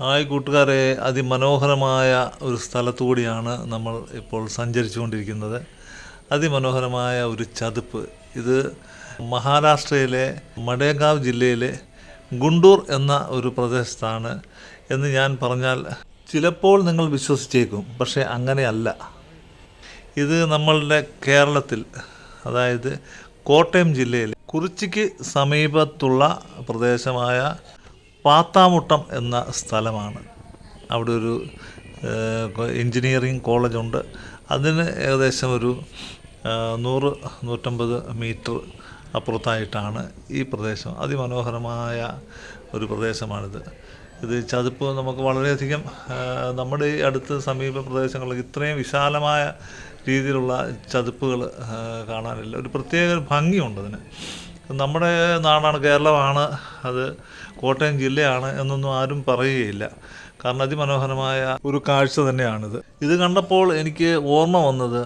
Hi കൂട്ടുകാരെ, അതിമനോഹരമായ ഒരു സ്ഥലത്തുകൂടിയാണ് നമ്മൾ ഇപ്പോൾ സഞ്ചരിച്ചുകൊണ്ടിരിക്കുന്നത്. അതിമനോഹരമായ ഒരു ചതുപ്പ്. ഇത് മഹാരാഷ്ട്രയിലെ മഡേഗാവ് ജില്ലയിലെ ഗുണ്ടൂർ എന്ന ഒരു പ്രദേശത്താണ് എന്ന് ഞാൻ പറഞ്ഞാൽ ചിലപ്പോൾ നിങ്ങൾ വിശ്വസിച്ചേക്കും. പക്ഷേ അങ്ങനെയല്ല. ഇത് നമ്മളുടെ കേരളത്തിൽ, അതായത് കോട്ടയം ജില്ലയിൽ കുറിച്ചിക്ക് സമീപത്തുള്ള പ്രദേശമായ പാത്താമുട്ടം എന്ന സ്ഥലമാണ്. അവിടെ ഒരു എൻജിനീയറിംഗ് കോളേജുണ്ട്. അതിന് ഏകദേശം ഒരു 100-150 മീറ്റർ അപ്പുറത്തായിട്ടാണ് ഈ പ്രദേശം. അതിമനോഹരമായ ഒരു പ്രദേശമാണിത്. ഇത് ചതുപ്പ് നമുക്ക് വളരെയധികം നമ്മുടെ ഈ അടുത്ത സമീപ പ്രദേശങ്ങളിൽ ഇത്രയും വിശാലമായ രീതിയിലുള്ള ചതുപ്പുകൾ കാണാനില്ല. ഒരു പ്രത്യേക ഭംഗിയുണ്ട് അതിന്. നമ്മുടെ നാടാണ്, കേരളമാണ്, അത് കോട്ടയം ജില്ലയാണ് എന്നൊന്നും ആരും പറയുകയില്ല. കാരണം അതിമനോഹരമായ ഒരു കാഴ്ച തന്നെയാണിത്. ഇത് കണ്ടപ്പോൾ എനിക്ക് ഓർമ്മ വന്നത്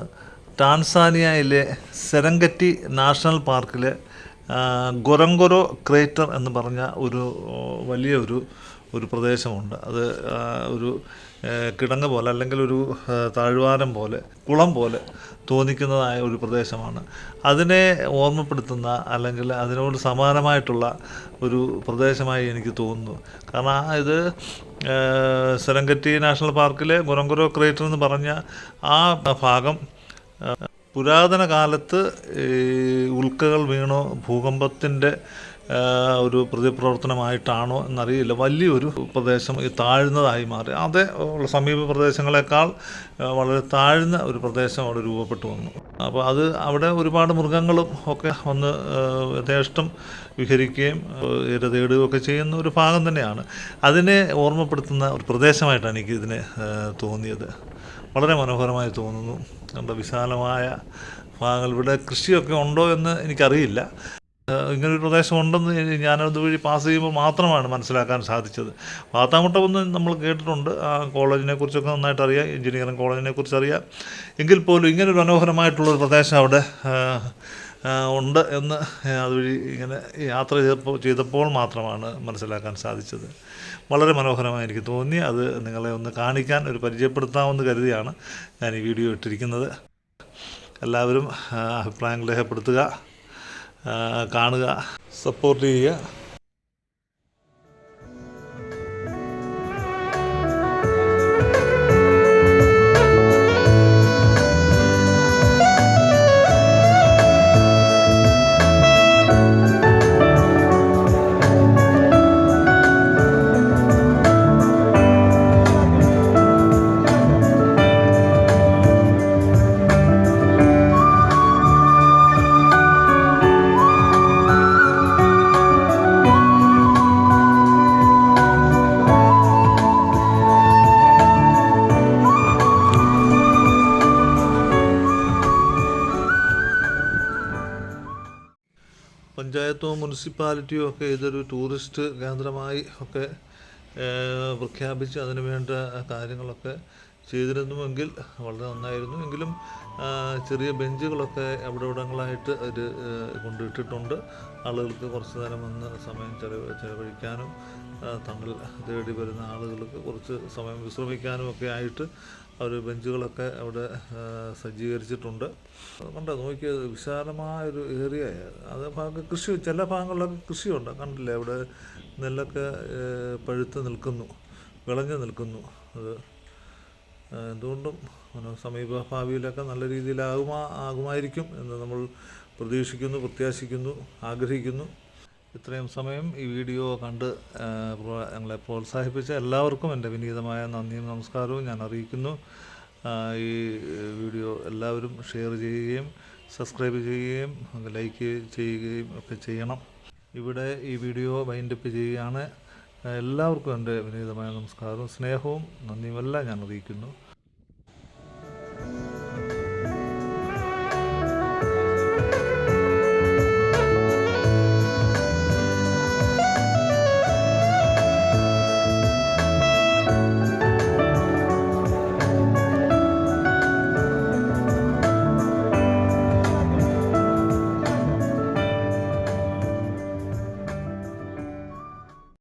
ടാൻസാനിയയിലെ സെരംഗറ്റി നാഷണൽ പാർക്കിലെ ഗൊരംഗൊരോ ക്രേറ്റർ എന്ന് പറഞ്ഞ ഒരു വലിയ ഒരു പ്രദേശമുണ്ട്. അത് ഒരു കിടങ്ങ് പോലെ, അല്ലെങ്കിൽ ഒരു താഴ്വാരം പോലെ, കുളം പോലെ തോന്നിക്കുന്നതായ ഒരു പ്രദേശമാണ്. അതിനെ ഓർമ്മപ്പെടുത്തുന്ന, അല്ലെങ്കിൽ അതിനോട് സമാനമായിട്ടുള്ള ഒരു പ്രദേശമായി എനിക്ക് തോന്നുന്നു. കാരണം ഇത് സെരംഗറ്റി നാഷണൽ പാർക്കിലെ ഗൊരംഗൊരോ ക്രേറ്റർ എന്ന് പറഞ്ഞ ആ ഭാഗം പുരാതന കാലത്ത് ഉൽക്കകൾ വീണോ ഭൂകമ്പത്തിൻ്റെ ഒരു പ്രതിപ്രവർത്തനമായിട്ടാണോ എന്നറിയില്ല, വലിയൊരു പ്രദേശം ഈ താഴ്ന്നതായി മാറി. അതേ സമീപ പ്രദേശങ്ങളെക്കാൾ വളരെ താഴ്ന്ന ഒരു പ്രദേശം അവിടെ രൂപപ്പെട്ടു വന്നു. അപ്പോൾ അവിടെ ഒരുപാട് മൃഗങ്ങളും ഒക്കെ വന്ന് യഥേഷ്ടം വിഹരിക്കുകയും ഇര തേടുകയും ഒക്കെ ചെയ്യുന്ന ഒരു ഭാഗം തന്നെയാണ്. അതിനെ ഓർമ്മപ്പെടുത്തുന്ന ഒരു പ്രദേശമായിട്ടാണ് എനിക്ക് ഇതിനെ തോന്നിയത്. വളരെ മനോഹരമായി തോന്നുന്നു. നമ്മുടെ വിശാലമായ ഭാഗങ്ങൾ. ഇവിടെ കൃഷിയൊക്കെ ഉണ്ടോ എന്ന് എനിക്കറിയില്ല. ഇങ്ങനൊരു പ്രദേശം ഉണ്ടെന്ന് ഞാനത് വഴി പാസ് ചെയ്യുമ്പോൾ മാത്രമാണ് മനസ്സിലാക്കാൻ സാധിച്ചത്. പാത്താമുട്ടമെന്ന് നമ്മൾ കേട്ടിട്ടുണ്ട്. ആ കോളേജിനെ കുറിച്ചൊക്കെ നന്നായിട്ട് അറിയാം, എഞ്ചിനീയറിംഗ് കോളേജിനെ കുറിച്ച് അറിയാം. എങ്കിൽ പോലും ഇങ്ങനൊരു മനോഹരമായിട്ടുള്ളൊരു പ്രദേശം അവിടെ ഉണ്ട് എന്ന് അതുവഴി ഇങ്ങനെ യാത്ര ചെയ്തപ്പോൾ മാത്രമാണ് മനസ്സിലാക്കാൻ സാധിച്ചത്. വളരെ മനോഹരമായി എനിക്ക് തോന്നി. അത് നിങ്ങളെ ഒന്ന് കാണിക്കാൻ, ഒരു പരിചയപ്പെടുത്താമെന്ന് കരുതിയാണ് ഞാൻ ഈ വീഡിയോ ഇട്ടിരിക്കുന്നത്. എല്ലാവരും അഭിപ്രായങ്ങൾ രേഖപ്പെടുത്തുക, കാണുക, സപ്പോർട്ട് ചെയ്യുക. പഞ്ചായത്തോ മുനിസിപ്പാലിറ്റിയോ ഒക്കെ ഇതൊരു ടൂറിസ്റ്റ് കേന്ദ്രമായി ഒക്കെ പ്രഖ്യാപിച്ച് അതിന് വേണ്ട കാര്യങ്ങളൊക്കെ ചെയ്തിരുന്നുവെങ്കിൽ വളരെ നന്നായിരുന്നു. എങ്കിലും ചെറിയ ബെഞ്ചുകളൊക്കെ അവിടെ ഇവിടങ്ങളായിട്ട് അവർ കൊണ്ടിട്ടിട്ടുണ്ട്. ആളുകൾക്ക് കുറച്ച് നേരം വന്ന് സമയം ചെലവഴിക്കാനും തണൽ തേടി വരുന്ന ആളുകൾക്ക് കുറച്ച് സമയം വിശ്രമിക്കാനും ഒക്കെ ആയിട്ട് അവർ ബെഞ്ചുകളൊക്കെ അവിടെ സജ്ജീകരിച്ചിട്ടുണ്ട്. കണ്ടോ, നോക്കിയത് വിശാലമായൊരു ഏരിയ. അത് കൃഷി, ചില ഭാഗങ്ങളിലൊക്കെ കൃഷിയുണ്ട്. കണ്ടില്ലേ, അവിടെ നെല്ലൊക്കെ പഴുത്ത് നിൽക്കുന്നു, വിളഞ്ഞു നിൽക്കുന്നു. അത് എന്തുകൊണ്ടും സമീപ ഭാവിയിലൊക്കെ നല്ല രീതിയിലാകുമായിരിക്കും എന്ന് നമ്മൾ പ്രതീക്ഷിക്കുന്നു, പ്രത്യാശിക്കുന്നു, ആഗ്രഹിക്കുന്നു. ഇത്രയും സമയം ഈ വീഡിയോ കണ്ട് ഞങ്ങളെ പ്രോത്സാഹിപ്പിച്ച എല്ലാവർക്കും എൻ്റെ വിനീതമായ നന്ദിയും നമസ്കാരവും ഞാൻ അറിയിക്കുന്നു. ഈ വീഡിയോ എല്ലാവരും ഷെയർ ചെയ്യുകയും സബ്സ്ക്രൈബ് ചെയ്യുകയും ലൈക്ക് ചെയ്യുകയും ഒക്കെ ചെയ്യണം. ഇവിടെ ഈ വീഡിയോ വൈൻഡപ്പ് ചെയ്യുകയാണ്. എല്ലാവർക്കും എൻ്റെ വിനീതമായ നമസ്കാരവും സ്നേഹവും നന്ദിയുമെല്ലാം ഞാൻ അറിയിക്കുന്നു.